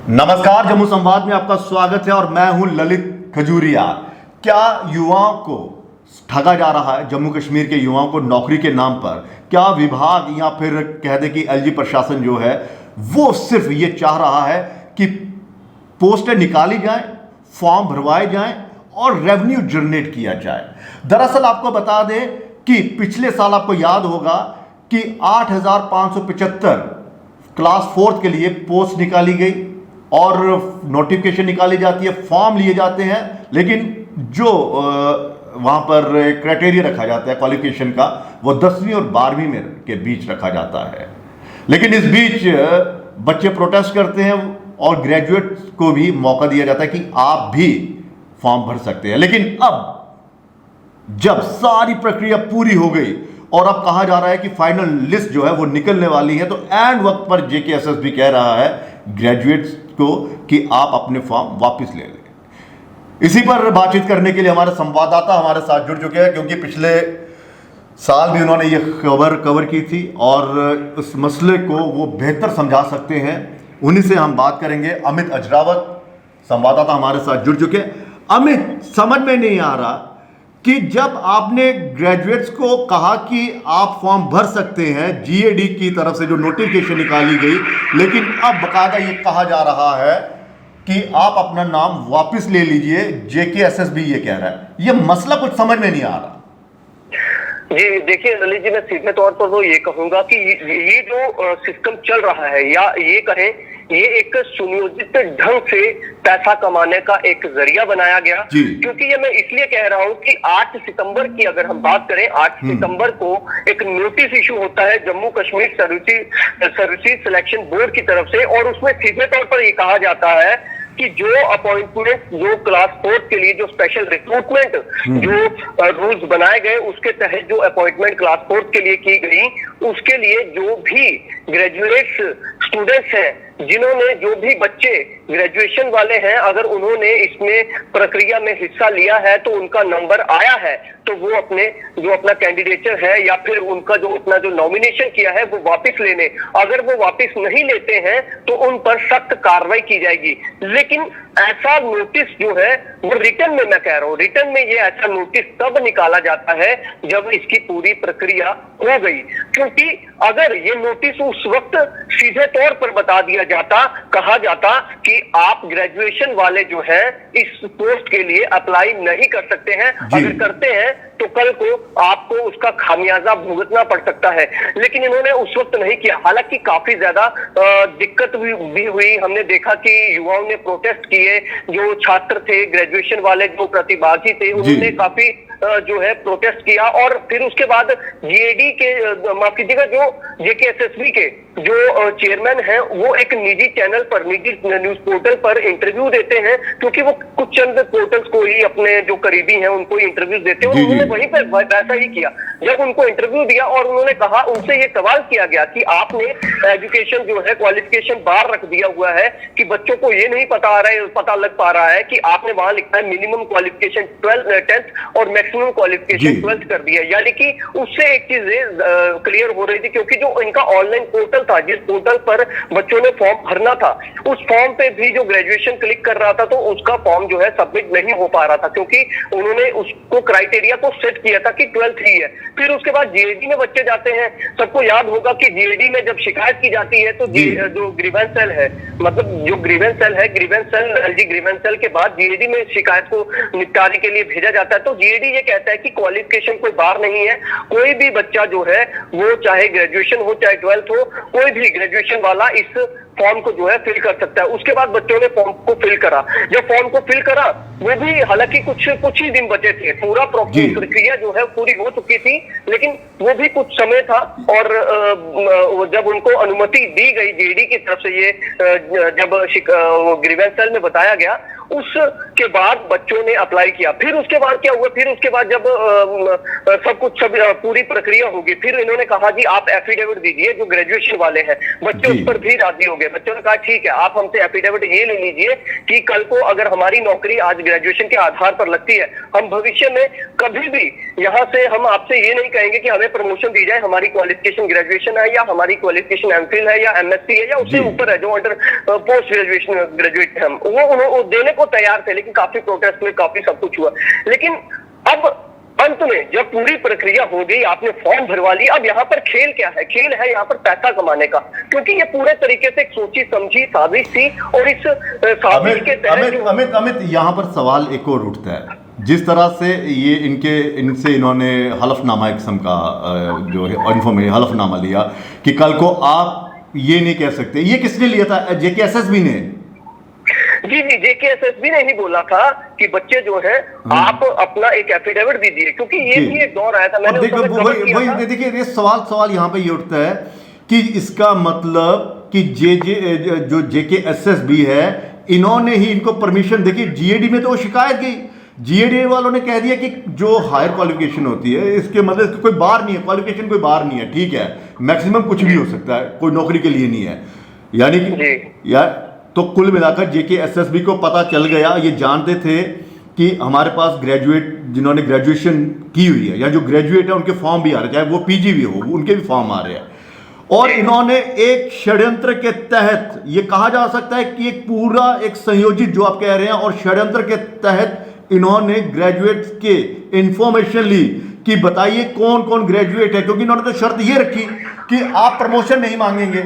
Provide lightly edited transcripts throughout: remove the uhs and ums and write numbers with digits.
नमस्कार, जम्मू संवाद में आपका स्वागत है और मैं हूं ललित खजूरिया। क्या युवाओं को ठगा जा रहा है? जम्मू कश्मीर के युवाओं को नौकरी के नाम पर क्या विभाग या फिर कह दे कि एलजी प्रशासन जो है वो सिर्फ ये चाह रहा है कि पोस्टें निकाली जाए, फॉर्म भरवाए जाएं और रेवेन्यू जनरेट किया जाए। दरअसल आपको बता दें कि पिछले साल आपको याद होगा कि 8,575 क्लास 4 के लिए पोस्ट निकाली गई और नोटिफिकेशन निकाली जाती है, फॉर्म लिए जाते हैं, लेकिन जो वहां पर क्राइटेरिया रखा जाता है क्वालिफिकेशन का वो 10वीं और 12वीं में के बीच रखा जाता है। लेकिन इस बीच बच्चे प्रोटेस्ट करते हैं और ग्रेजुएट को भी मौका दिया जाता है कि आप भी फॉर्म भर सकते हैं। लेकिन अब जब सारी प्रक्रिया पूरी हो गई और अब कहा जा रहा है कि फाइनल लिस्ट जो है वो निकलने वाली है, तो एंड वक्त पर जेकेएसएसबी कह रहा है ग्रेजुएट्स को कि आप अपने फॉर्म वापस ले लें। इसी पर बातचीत करने के लिए हमारे संवाददाता हमारे साथ जुड़ चुके हैं, क्योंकि पिछले साल भी उन्होंने ये खबर कवर की थी और उस मसले को वो बेहतर समझा सकते हैं। उन्हीं से हम बात करेंगे। अमित अजरावत संवाददाता हमारे साथ जुड़ चुके हैं। अमित, समझ में नहीं आ रहा कि जब आपने ग्रेजुएट्स को कहा कि आप फॉर्म भर सकते हैं, जीएडी की तरफ से जो नोटिफिकेशन निकाली गई, लेकिन अब बकायदा ये कहा जा रहा है कि आप अपना नाम वापस ले लीजिए, जेकेएसएसबी ये कह रहा है। ये मसला कुछ समझ में नहीं आ रहा। जी देखिए ललित जी, मैं सीधे तौर पर तो ये कहूंगा कि ये जो सिस्टम चल रहा है, या ये कहें ये एक सुनियोजित ढंग से पैसा कमाने का एक जरिया बनाया गया। क्योंकि ये मैं इसलिए कह रहा हूं कि 8 सितंबर की अगर हम बात करें, 8 सितंबर को एक नोटिस इशू होता है Jammu Kashmir services selection board की तरफ से, और उसमें सीधे तौर पर ये कहा जाता है कि जो अपॉइंटमेंट जो क्लास 4 के लिए जो स्पेशल रिक्रूटमेंट जो रूल्स बनाए गए उसके तहत जो अपॉइंटमेंट क्लास 4 के लिए की गई, उसके लिए जो भी ग्रेजुएट स्टूडेंट्स हैं, जिन्होंने जो भी बच्चे ग्रेजुएशन वाले हैं, अगर उन्होंने इसमें प्रक्रिया में हिस्सा लिया है तो उनका नंबर आया है, तो वो अपने जो अपना कैंडिडेचर है या फिर उनका जो अपना जो नॉमिनेशन किया है वो वापस लेने। अगर वो वापस नहीं लेते हैं तो उन पर सख्त कार्रवाई की जाएगी। लेकिन ऐसा नोटिस जो है वो रिटर्न में, मैं कह रहा हूं रिटर्न में, ये ऐसा नोटिस तब निकाला जाता है जब इसकी पूरी प्रक्रिया हो गई। क्योंकि अगर ये नोटिस उस वक्त सीधे तौर पर बता दिया जाता, कहा जाता कि आप ग्रेजुएशन वाले जो है इस पोस्ट के लिए अप्लाई नहीं कर सकते हैं, अगर करते हैं तो कल को आपको उसका खामियाजा भुगतना पड़ सकता है। लेकिन इन्होंने उस वक्त नहीं किया। हालांकि काफी ज्यादा दिक्कत भी हुई। हमने देखा कि युवाओं ने प्रोटेस्ट किए, जो छात्र थे ग्रेजुएशन वाले जो प्रतिभागी थे उन्होंने काफी जो है प्रोटेस्ट किया, और फिर उसके बाद जीएडी के, माफ कीजिएगा, जो जेकेएसएसबी के जो चेयरमैन हैं वो एक निजी चैनल पर, निजी न्यूज पोर्टल पर इंटरव्यू देते हैं, क्योंकि वो कुछ चंद पोर्टल्स को ही अपने जो करीबी हैं उनको इंटरव्यू देते हैं। उन्होंने वहीं पर वैसा ही किया। जब उनको इंटरव्यू दिया और उन्होंने कहा, उनसे ये सवाल किया गया कि आपने एजुकेशन जो है क्वालिफिकेशन बार रख दिया हुआ है कि बच्चों को ये नहीं पता लग पा रहा है कि आपने वहां लिखा है मिनिमम क्वालिफिकेशन 10th और मैक्सिमम क्वालिफिकेशन 12th कर दिया। यानी कि उससे एक चीज क्लियर हो रही थी, क्योंकि जो इनका ऑनलाइन पोर्टल था, जिस पोर्टल पर बच्चों ने फॉर्म भरना था, उस फॉर्म पे भी जो ग्रेजुएशन क्लिक कर रहा था तो उसका फॉर्म जो है सबमिट नहीं हो पा रहा था, क्योंकि उन्होंने उसको क्राइटेरिया को सेट किया था कि 12th ही है। फिर उसके बाद जीएडी में बच्चे जाते हैं। सबको याद होगा कि जीएडी में जब शिकायत की जाती है तो जो ग्रीवेंस सेल है, मतलब जो ग्रीवेंस सेल है, grievance cell, LG grievance cell के बाद जीएडी में शिकायत को निपटाने के लिए भेजा जाता है। तो जीएडी ये कहता है कि क्वालिफिकेशन कोई बार नहीं है, कोई भी बच्चा जो है वो चाहे ग्रेजुएशन हो चाहे 12th हो, कोई भी ग्रेजुएशन वाला इस फॉर्म को जो है फिल कर सकता है। उसके बाद बच्चों ने फॉर्म को फिल करा। जब फॉर्म को फिल करा, वो भी हालांकि कुछ ही दिन बचे थे, पूरा प्रक्रिया जो है पूरी हो चुकी थी, लेकिन वो भी कुछ समय था। और जब उनको अनुमति दी गई जीडी की तरफ से, ये जब ग्रीवेंस सेल में बताया गया, उसके बाद बच्चों ने अप्लाई किया। फिर उसके बाद क्या हुआ, फिर उसके बाद जब सब पूरी प्रक्रिया होगी, फिर इन्होंने कहा जी आप एफिडेविट दीजिए, जो ग्रेजुएशन वाले हैं बच्चे उस पर भी राजी हो गए। बच्चों ने कहा ठीक है, आप हमसे एफिडेविट ये ले लीजिए कि कल को अगर हमारी नौकरी आज ग्रेजुएशन के आधार पर लगती है, हम भविष्य में कभी भी यहाँ से हम आपसे ये नहीं कहेंगे कि हमें प्रमोशन दी जाए, हमारी क्वालिफिकेशन ग्रेजुएशन है या हमारी क्वालिफिकेशन एमफिल है या एमएससी है या उससे ऊपर है, जो अंडर पोस्ट ग्रेजुएशन ग्रेजुएट है, हम वो देने को तैयार थे। लेकिन काफी प्रोटेस्ट में काफी सब कुछ हुआ। लेकिन अब अंत में जब पूरी प्रक्रिया हो गई, आपने फॉर्म भरवा लिया, अब यहाँ पर खेल क्या है? खेल है यहाँ पर पैसा कमाने का, क्योंकि ये पूरे तरीके से एक सोची समझी साजिश थी। और इस साजिश के तहत अमित यहाँ पर सवाल एक और उठता है, जिस तरह से ये इनसे इन्होंने हलफनामा एक किस्म का जो है इन्फॉर्मेशन हलफनामा लिया कि कल को आप ये नहीं कह सकते, ये किसने लिया था? जेकेएसएसबी ने। जी, जेकेएसएसबी ने ही बोला था कि बच्चे जो है आप अपना एक एफिडेविट दीजिए, क्योंकि ये भी एक दौर आया था। मैंने देखिए ये सवाल यहाँ पे ये उठता है कि इसका मतलब कि जो जेकेएसएसबी है, इन्होंने ही इनको परमिशन देखी। जीएडी में तो वो शिकायत गई, जीएडी वालों ने कह दिया कि जो हायर क्वालिफिकेशन होती है इसके मतलब कोई बार नहीं है, क्वालिफिकेशन कोई बार नहीं है, ठीक है, मैक्सिमम कुछ भी हो सकता है, कोई नौकरी के लिए नहीं है। यानी कि यार तो कुल मिलाकर जेकेएसएसबी को पता चल गया, ये जानते थे कि हमारे पास ग्रेजुएट जिन्होंने ग्रेजुएशन की हुई है या जो ग्रेजुएट है उनके फॉर्म भी आ रहे हैं, चाहे वो पीजी भी हो, उनके भी फॉर्म आ रहे हैं। और इन्होंने एक षड्यंत्र के तहत, ये कहा जा सकता है कि एक पूरा एक संयोजित जो आप कह रहे हैं, और षड्यंत्र के तहत इन्होंने ग्रेजुएट्स के इंफॉर्मेशन ली कि बताइए कौन कौन ग्रेजुएट है, क्योंकि इन्होंने तो शर्त ये रखी कि आप प्रमोशन नहीं मांगेंगे।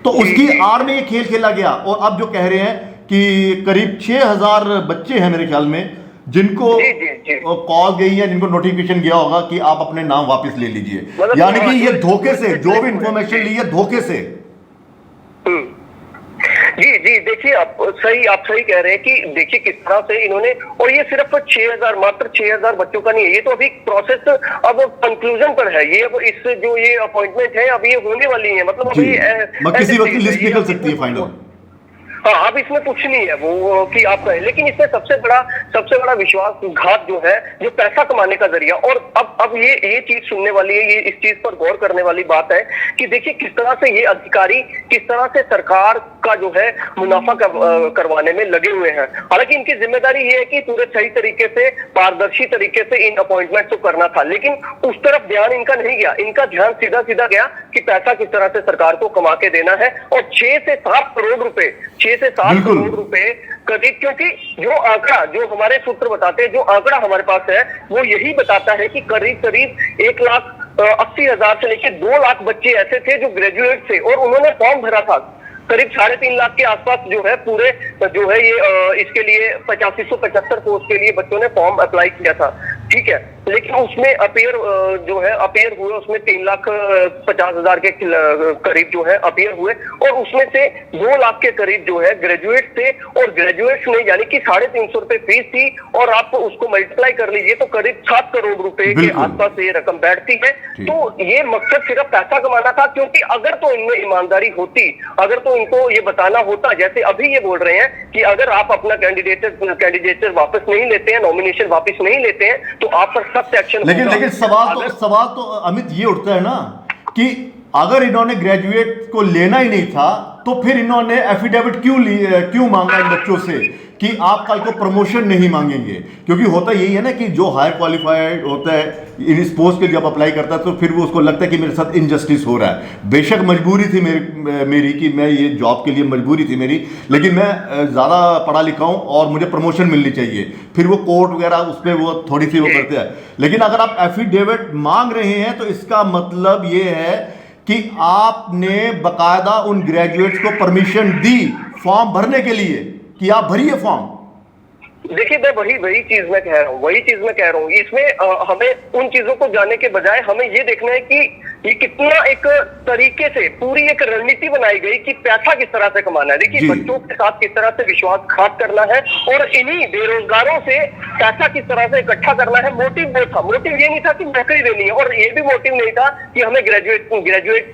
तो उसकी आड़ में ये खेल खेला गया। और अब जो कह रहे हैं कि करीब 6000 बच्चे हैं मेरे ख्याल में, जिनको कॉल गई है, जिनको नोटिफिकेशन गया होगा कि आप अपने नाम वापस ले लीजिए। यानी कि ये धोखे से जो भी इंफॉर्मेशन ली है, धोखे से। जी, देखिए आप सही कह रहे हैं कि देखिए किस तरह से इन्होंने, और ये सिर्फ 6000 मात्र 6000 बच्चों का नहीं है, ये तो अभी प्रोसेस अब कंक्लूजन पर है। ये अब इस जो ये अपॉइंटमेंट है अब ये होने वाली है, मतलब अभी किसी वक्त लिस्ट निकल सकती है फाइनल। हाँ, अब इसमें कुछ नहीं है वो कि आप कहें, लेकिन इसमें सबसे बड़ा विश्वासघात जो है, जो पैसा कमाने का जरिया। और अब ये चीज सुनने वाली है, ये इस चीज पर गौर करने वाली बात है कि देखिए किस तरह से ये अधिकारी किस तरह से सरकार का जो है मुनाफा करवाने में लगे हुए हैं। हालांकि इनकी जिम्मेदारी ये है कि पूरे सही तरीके से, पारदर्शी तरीके से इन अपॉइंटमेंट को करना था, लेकिन उस तरफ ध्यान इनका नहीं गया। इनका ध्यान सीधा गया कि पैसा किस तरह से सरकार को कमा के देना है। और 6 से 7 करोड़ रुपए करीब, क्योंकि जो आंकड़ा जो हमारे सूत्र बताते हैं, जो आंकड़ा हमारे पास है, वो यही बताता है कि करीब 1,80,000 से लेकर 2 लाख बच्चे ऐसे थे जो ग्रेजुएट थे, और उन्होंने फॉर्म भरा था। करीब 3.5 लाख के आसपास जो है पूरे जो है ये इसके लिए 8575 पोस्ट के लिए बच्चों ने फॉर्म अप्लाई किया था, ठीक है। लेकिन उसमें अपियर हुए, उसमें 3,50,000 के करीब जो है अपियर हुए, और उसमें से 2 लाख के करीब जो है ग्रेजुएट थे। और ग्रेजुएट्स में यानी कि 350 रुपए फीस थी, और आप उसको मल्टीप्लाई कर लीजिए तो करीब 7 करोड़ रुपए के आसपास ये रकम बैठती है। तो ये मकसद सिर्फ पैसा कमाना था, क्योंकि अगर तो इनमें ईमानदारी होती, अगर तो इनको ये बताना होता, जैसे अभी ये बोल रहे हैं कि अगर आप अपना कैंडिडेचर वापस नहीं लेते हैं, नॉमिनेशन वापस नहीं लेते हैं, तो आप पर सख्त एक्शन। लेकिन सवाल तो अमित ये उठता है ना कि अगर इन्होंने ग्रेजुएट को लेना ही नहीं था, तो फिर इन्होंने एफिडेविट क्यों मांगा इन बच्चों से कि आप कल को प्रमोशन नहीं मांगेंगे? क्योंकि होता यही है ना कि जो हायर क्वालिफाइड होता है इस पोस्ट के लिए जब अप्लाई करता है, तो फिर वो उसको लगता है कि मेरे साथ इनजस्टिस हो रहा है। बेशक मजबूरी थी मेरी कि मैं ये जॉब के लिए मजबूरी थी मेरी, लेकिन मैं ज़्यादा पढ़ा लिखा हूँ और मुझे प्रमोशन मिलनी चाहिए। फिर वो कोर्ट वगैरह उस पर वो थोड़ी सी वो करते हैं। लेकिन अगर आप एफिडेविट मांग रहे हैं, तो इसका मतलब ये है कि आपने बकायदा उन ग्रेजुएट्स को परमिशन दी फॉर्म भरने के लिए कि आप भरिए फॉर्म। देखिए, मैं वही चीज मैं कह रहा हूँ। इसमें हमें उन चीजों को जानने के बजाय हमें ये देखना है कि ये कितना एक तरीके से पूरी एक रणनीति बनाई गई कि पैसा किस तरह से कमाना है। देखिए, बच्चों के साथ किस तरह से विश्वासघात करना है, और इन्हीं बेरोजगारों से पैसा किस तरह से इकट्ठा करना है, मोटिव वो था। मोटिव ये नहीं था कि नौकरी देनी है, और ये भी मोटिव नहीं था कि हमें ग्रेजुएट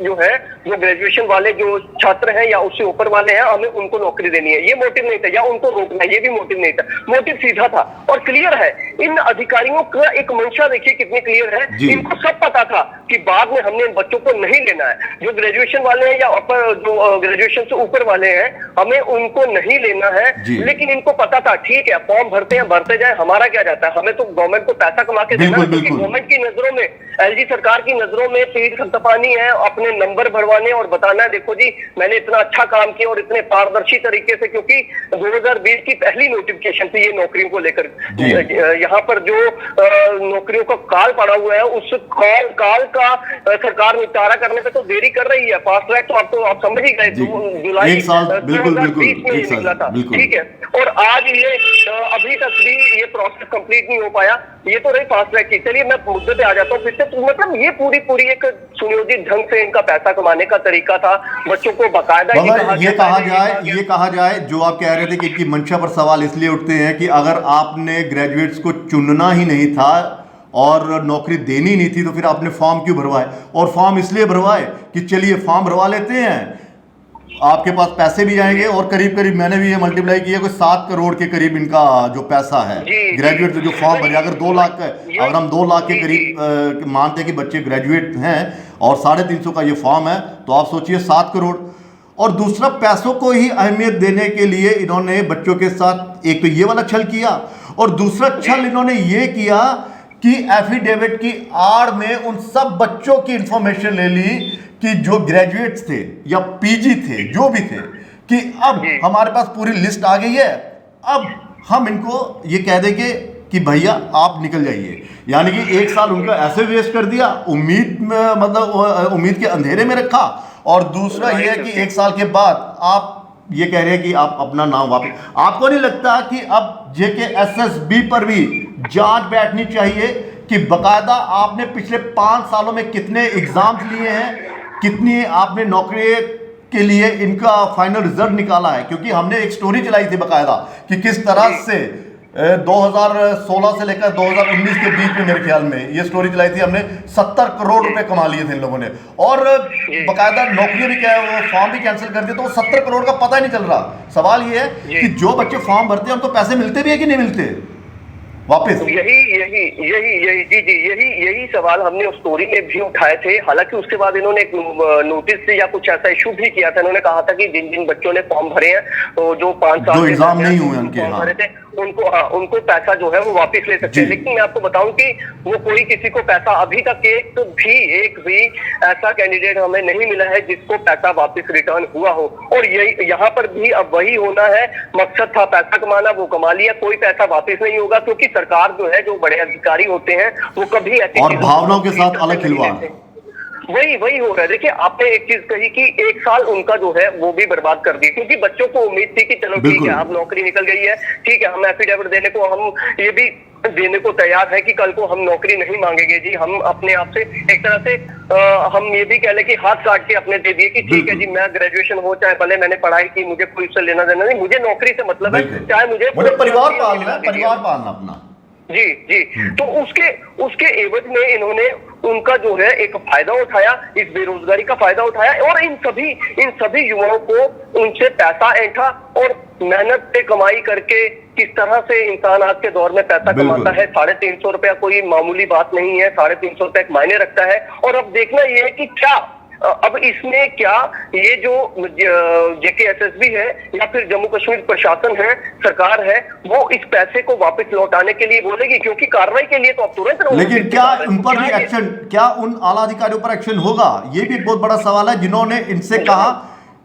जो है, जो ग्रेजुएशन वाले जो छात्र हैं या उससे ऊपर वाले हैं, हमें उनको नौकरी देनी है, ये मोटिव नहीं था, या उनको रोकना है, ये भी मोटिव नहीं था। मोटिव सीधा था और क्लियर है। इन अधिकारियों का एक मंशा देखिए कितनी क्लियर है। इनको सब पता था कि बाद में हमने इन बच्चों को नहीं लेना है, जो ग्रेजुएशन वाले हैं या अपर जो ग्रेजुएशन से ऊपर वाले हैं, हमें उनको नहीं लेना है। लेकिन इनको पता था, ठीक है फॉर्म भरते हैं, भरते जाए, हमारा क्या जाता है, हमें तो गवर्नमेंट को पैसा कमा के देना है। क्योंकि गवर्नमेंट की नजरों में, एलजी सरकार की नजरों में पेट थपथपानी है, अपने नंबर भरवाने और बताना है देखो जी मैंने इतना अच्छा काम किया और इतने पारदर्शी तरीके से। क्योंकि 2020 की पहली नोटिफिकेशन थी ये नौकरियों को लेकर, यहाँ पर जो नौकरियों का काल पड़ा हुआ है, उस काल का सरकार निपटारा करने पे तो देरी कर रही है। फास्ट ट्रैक तो आप समझ ही गए, जुलाई 2020 में निकला था, ठीक है। और आज ये अभी तक भी ये प्रोसेस कंप्लीट नहीं हो पाया। ये तो रही फास्ट ट्रैक की। चलिए मैं मुद्दे पे आ जाता हूँ फिर से। तो मतलब ये पूरी एक सुनियोजित ढंग से इनका पैसा कमाने का तरीका था। बच्चों को बाकायदा ये कहा जाए जो आप कह रहे थे कि इनकी मंशा पर सवाल इसलिए उठते हैं कि अगर आपने ग्रेजुएट्स को चुनना ही नहीं था और नौकरी देनी नहीं थी तो फिर आपने फॉर्म क्यों भरवाए? और फॉर्म इसलिए भरवाए कि चलिए फॉर्म भरवा लेते हैं, आपके पास पैसे भी आएंगे, और करीब करीब मैंने भी ये मल्टीप्लाई किया, कोई 7 करोड़ के करीब इनका जो पैसा है ग्रेजुएट जो फॉर्म भरे। अगर 2 लाख का, अगर हम 2 लाख के करीब मानते हैं कि बच्चे ग्रेजुएट हैं और 350 का ये फॉर्म है, तो आप सोचिए 7 करोड़। और दूसरा, पैसों को ही अहमियत देने के लिए इन्होंने बच्चों के साथ एक तो ये वाला छल किया, और दूसरा छल इन्होंने ये किया कि एफिडेविट की आड़ में उन सब बच्चों की इंफॉर्मेशन ले ली कि जो ग्रेजुएट्स थे या पीजी थे, जो भी थे, कि अब हमारे पास पूरी लिस्ट आ गई है, अब हम इनको ये कह देंगे कि भैया आप निकल जाइए। यानी कि 1 साल उनका ऐसे वेस्ट कर दिया, उम्मीद में, मतलब उम्मीद के अंधेरे में रखा। और दूसरा ये है कि 1 साल के बाद आप ये कह रहे हैं कि आप अपना नाम वापस। आपको नहीं लगता कि अब JKSSB पर भी जांच बैठनी चाहिए कि बकायदा आपने पिछले 5 सालों में कितने एग्जाम्स लिए हैं, कितनी आपने नौकरी के लिए इनका फाइनल रिजल्ट निकाला है? क्योंकि हमने एक स्टोरी चलाई थी बकायदा कि किस तरह से 2016 से लेकर 2019 के बीच में, मेरे ख्याल में ये स्टोरी चलाई थी हमने, 70 करोड़ रुपए कमा लिए थे इन लोगों ने, और बकायदा नौकरी भी क्या है, वो फॉर्म भी कैंसिल कर दिए, तो 70 करोड़ का पता ही नहीं चल रहा। सवाल ये है कि जो बच्चे फॉर्म भरते हैं उनको पैसे मिलते भी है कि नहीं मिलते वापस? यही सवाल हमने उस स्टोरी में भी उठाए थे। हालांकि उसके बाद इन्होंने एक नोटिस या कुछ ऐसा इशू भी किया था। इन्होंने कहा था कि जिन जिन बच्चों ने फॉर्म भरे हैं, तो जो 5 साल जो एग्जाम नहीं हुए उनके, भरे थे, उनको पैसा जो है वो वापस ले सकते हैं। लेकिन मैं आपको बताऊं कि वो कोई किसी को पैसा अभी तक एक भी ऐसा कैंडिडेट हमें नहीं मिला है जिसको पैसा वापस रिटर्न हुआ हो। और यही यहाँ पर भी अब वही होना है। मकसद था पैसा कमाना, वो कमा लिया, कोई पैसा वापस नहीं होगा। क्योंकि सरकार जो है, जो बड़े अधिकारी होते हैं, वो कभी ऐसी और भावनाओं के साथ अलग खिलवाड़, वही हो रहा है। देखिए आपने एक चीज कही कि 1 साल उनका जो है वो भी बर्बाद कर दी, क्योंकि बच्चों को उम्मीद थी कि चलो ठीक है अब नौकरी निकल गई है, ठीक है हम एफिडेविट देने को, हम ये भी देने को तैयार है कि कल को हम नौकरी नहीं मांगेंगे जी। हम अपने आप से एक तरह से हम ये भी कह ले कि हाथ काट के अपने दे दिए कि ठीक है जी, मैं ग्रेजुएशन हो चाहे भले मैंने पढ़ाई की, मुझे कोई उससे लेना देना नहीं, मुझे नौकरी से मतलब है, चाहे मुझे परिवार पालना अपना। जी तो उसके एवज में इन्होंने उनका जो है एक फायदा उठाया, इस बेरोजगारी का फायदा उठाया, और इन सभी युवाओं को उनसे पैसा ऐंठा। और मेहनत से कमाई करके किस तरह से इंसान आज के दौर में पैसा कमाता है, 350 रुपया कोई मामूली बात नहीं है, 350 रुपया मायने रखता है। और अब देखना यह है कि क्या अब इसमें क्या ये जो JKSSB है या फिर जम्मू कश्मीर प्रशासन है, सरकार है, वो इस पैसे को वापस लौटाने के लिए बोलेगी? क्योंकि कार्रवाई के लिए तो अब तुरंत, लेकिन क्या उन पर भी एक्शन, क्या उन आला अधिकारियों पर एक्शन होगा? ये भी एक बहुत बड़ा सवाल है। जिन्होंने इनसे कहा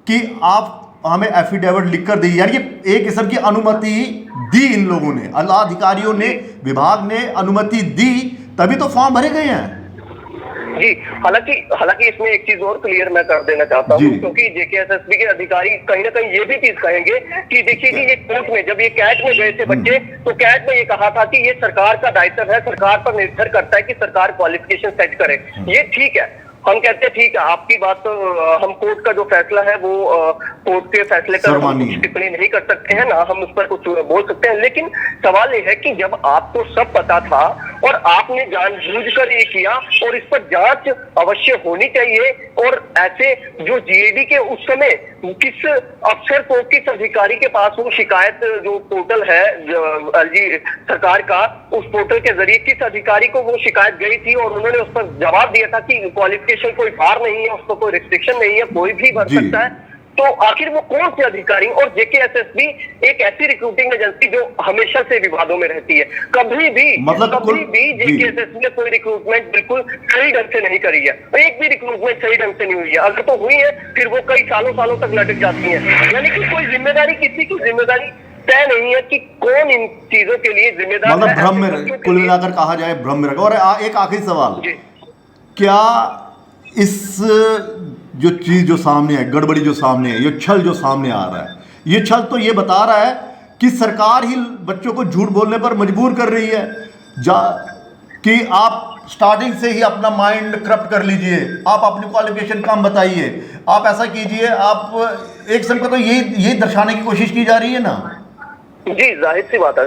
कि आप हमें एफिडेविट लिखकर दी, यानी एक किस्म की अनुमति दी इन लोगों ने, आला अधिकारियों ने, विभाग ने अनुमति दी, तभी तो फॉर्म भरे गए हैं जी। हालांकि इसमें एक चीज और क्लियर मैं कर देना चाहता हूँ, क्योंकि JKSSB के अधिकारी कहीं ना कहीं ये भी चीज कहेंगे कि देखिए कि ये कोर्ट में जब ये कैट में गए थे बच्चे, तो कैट में ये कहा था कि ये सरकार का दायित्व है, सरकार पर निर्भर करता है कि सरकार क्वालिफिकेशन सेट करे। ये ठीक है, हम कहते हैं ठीक है, आपकी बात तो हम कोर्ट का जो फैसला है वो कोर्ट के फैसले पर हम कुछ टिप्पणी नहीं कर सकते हैं, ना हम उस पर कुछ बोल सकते हैं। लेकिन सवाल ये है कि जब आपको सब पता था और आपने जानबूझकर ये किया, और इस पर जांच अवश्य होनी चाहिए। और ऐसे जो जीएडी के उस समय किस अफसर को, किस अधिकारी के पास वो शिकायत जो पोर्टल है एलजी सरकार का, उस पोर्टल के जरिए किस अधिकारी को वो शिकायत गई थी और उन्होंने उस पर जवाब दिया था कि क्वालिफिकेशन कोई बार नहीं है, उस पर कोई रिस्ट्रिक्शन नहीं है, कोई भी भर सकता है। तो आखिर वो कौन से अधिकारी? और जेकेएसएसबी एक ऐसी रिक्रूटिंग एजेंसी जो हमेशा से विवादों में रहती है, कभी भी जेकेएसएसबी ने कोई रिक्रूटमेंट बिल्कुल सही ढंग से नहीं करी है, एक भी रिक्रूटमेंट सही ढंग से नहीं हुई है। अगर तो हुई है फिर वो कई सालों तक लटक जाती है। यानी कि कोई जिम्मेदारी, किसी की जिम्मेदारी तय नहीं है कि कौन इन चीजों के लिए जिम्मेदार है। मतलब भ्रम में, कुल मिलाकर कहा जाए भ्रम में रखा। और एक आखिरी सवाल, क्या इस जो चीज जो सामने है, गड़बड़ी जो सामने है, ये छल जो सामने आ रहा है, ये छल तो ये बता रहा है कि सरकार ही बच्चों को झूठ बोलने पर मजबूर कर रही है, कि आप स्टार्टिंग से ही अपना माइंड करप्ट कर लीजिए, आप अपनी क्वालिफिकेशन कम बताइए, आप ऐसा कीजिए, आप एक संग तो यही दर्शाने की कोशिश की जा रही है ना। जी, जाहिर सी बात है।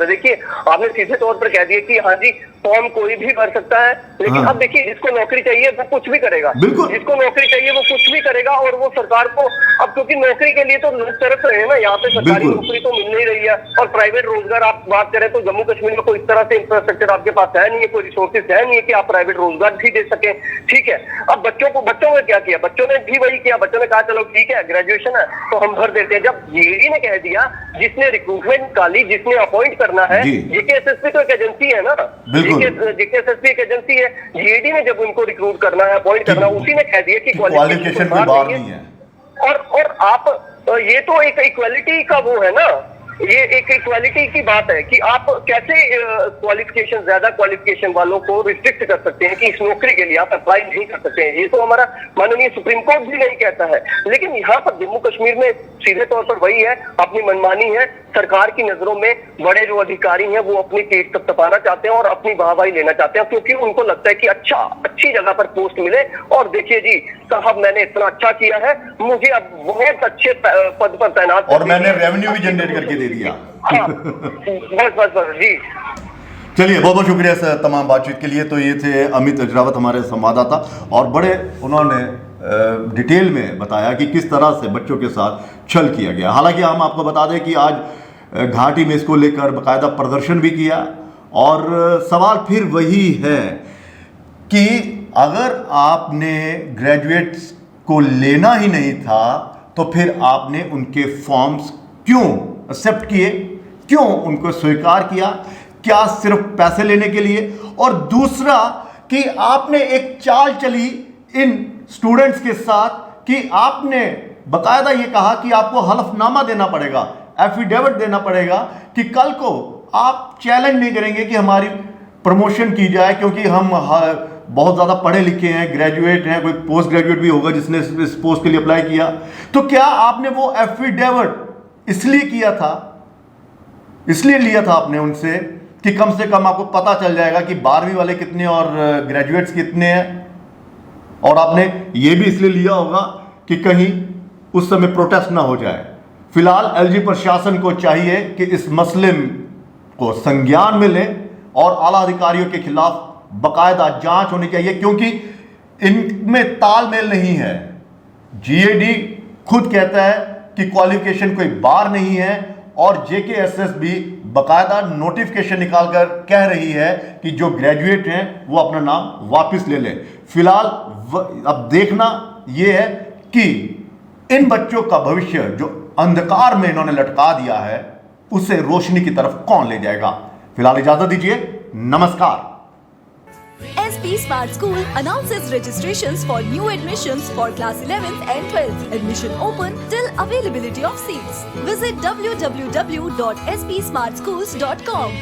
देखिए, आपने सीधे तौर पर कह दिया कि हाँ जी, फॉर्म कोई भी भर सकता है, लेकिन अब देखिए, जिसको नौकरी चाहिए वो कुछ भी करेगा, जिसको नौकरी चाहिए वो कुछ भी करेगा। और वो सरकार को अब, क्योंकि नौकरी के लिए तो लोग तरस रहे हैं ना, यहाँ पे सरकारी नौकरी तो मिल नहीं रही है। और प्राइवेट रोजगार आप बात करें तो जम्मू कश्मीर में कोई इस तरह से इंफ्रास्ट्रक्चर आपके पास है नहीं है, कोई रिसोर्सेज है नहीं है कि आप प्राइवेट रोजगार भी दे सके। ठीक है, अब बच्चों ने क्या किया? बच्चों ने भी वही किया। बच्चों ने कहा चलो ठीक है, ग्रेजुएशन है तो हम भर देते हैं। जब जीएडी ने कह दिया, जिसने रिक्रूटमेंट निकाली, जिसने अपॉइंट करना है, जेकेएसएसबी तो एक एजेंसी है ना, जेकेएसएसबी एक एजेंसी है। जीएडी ने जब उनको रिक्रूट करना है, अपॉइंट करना, उसी ने कह दिया कि क्वालिफिकेशन कोई बात नहीं है। और आप, ये तो एक इक्वालिटी का वो है ना, ये एक इक्वालिटी की बात है कि आप कैसे क्वालिफिकेशन, ज्यादा क्वालिफिकेशन वालों को रिस्ट्रिक्ट कर सकते हैं कि इस नौकरी के लिए आप अप्लाई नहीं कर सकते हैं। ये तो हमारा माननीय सुप्रीम कोर्ट भी नहीं कहता है। लेकिन यहाँ पर जम्मू कश्मीर में सीधे तौर पर वही है, अपनी मनमानी है। सरकार की नजरों में बड़े जो अधिकारी हैं वो अपनी पीठ थपथपाना चाहते हैं और अपनी वाहवाही लेना चाहते हैं, क्योंकि उनको लगता है कि अच्छी जगह पर पोस्ट मिले। और देखिए जी साहब, मैंने इतना अच्छा किया है, मुझे अब बहुत अच्छे पद पर तैनात, और मैंने रेवेन्यू भी जनरेट करके दे दिया। हाँ, बस जी। चलिए, बहुत बहुत शुक्रिया सर तमाम बातचीत के लिए। तो ये थे अमित अजरावत, हमारे संवाददाता, और बड़े उन्होंने डिटेल में बताया कि किस तरह से बच्चों के साथ छल किया गया। हालांकि हम आपको बता दें कि आज घाटी में इसको लेकर बाकायदा प्रदर्शन भी किया, और सवाल फिर वही है कि अगर आपने ग्रेजुएट्स को लेना ही नहीं था तो फिर आपने उनके फॉर्म्स क्यों एक्सेप्ट किए, क्यों उनको स्वीकार किया? क्या सिर्फ पैसे लेने के लिए? और दूसरा कि आपने एक चाल चली इन स्टूडेंट्स के साथ कि आपने बकायदा ये कहा कि आपको हलफनामा देना पड़ेगा, एफिडेविट देना पड़ेगा कि कल को आप चैलेंज नहीं करेंगे कि हमारी प्रमोशन की जाए, क्योंकि हम बहुत ज़्यादा पढ़े लिखे हैं, ग्रेजुएट हैं, कोई पोस्ट ग्रेजुएट भी होगा जिसने इस पोस्ट के लिए अप्लाई किया। तो क्या आपने वो एफिडेविट इसलिए किया था, इसलिए लिया था आपने उनसे कि कम से कम आपको पता चल जाएगा कि 12वीं वाले कितने और ग्रेजुएट्स कितने हैं? और आपने ये भी इसलिए लिया होगा कि कहीं उस समय प्रोटेस्ट ना हो जाए। फिलहाल एलजी प्रशासन को चाहिए कि इस मसले को संज्ञान में लें और आला अधिकारियों के खिलाफ बकायदा जांच होनी चाहिए, क्योंकि इनमें तालमेल नहीं है। जीएडी खुद कहता है कि क्वालिफिकेशन कोई बार नहीं है, और जेकेएसएसबी बकायदा नोटिफिकेशन निकालकर कह रही है कि जो ग्रेजुएट हैं वो अपना नाम वापस ले लें। फिलहाल अब देखना यह है कि इन बच्चों का भविष्य जो अंधकार में इन्होंने लटका दिया है उसे रोशनी की तरफ कौन ले जाएगा। फिलहाल इजाजत दीजिए, नमस्कार। SP Smart School announces registrations for new admissions for class 11th and 12th. Admission open till availability of seats. Visit www.spsmartschools.com.